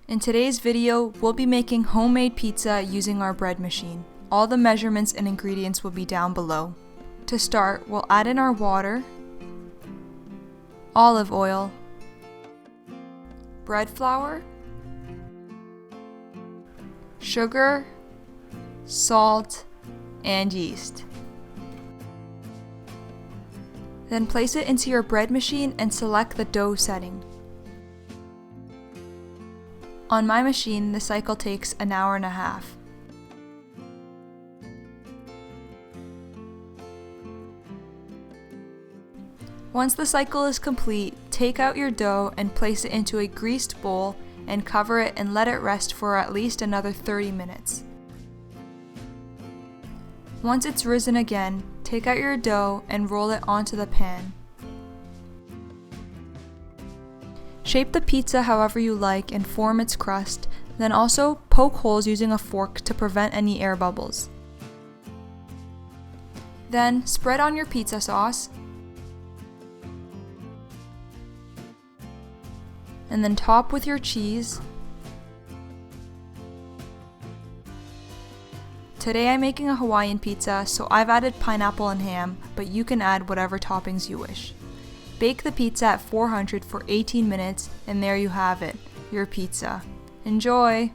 In today's video, we'll be making homemade pizza using our bread machine. All the measurements and ingredients will be down below. To start, we'll add in our water, olive oil, bread flour, sugar, salt, and yeast. Then place it into your bread machine and select the dough setting. On my machine, the cycle takes an hour and a half. Once the cycle is complete, take out your dough and place it into a greased bowl and cover it and let it rest for at least another 30 minutes. Once it's risen again, take out your dough and roll it onto the pan. Shape the pizza however you like and form its crust, then also poke holes using a fork to prevent any air bubbles. Then spread on your pizza sauce, and then top with your cheese. Today I'm making a Hawaiian pizza, so I've added pineapple and ham, but you can add whatever toppings you wish. Bake the pizza at 400 for 18 minutes, and there you have it, your pizza. Enjoy!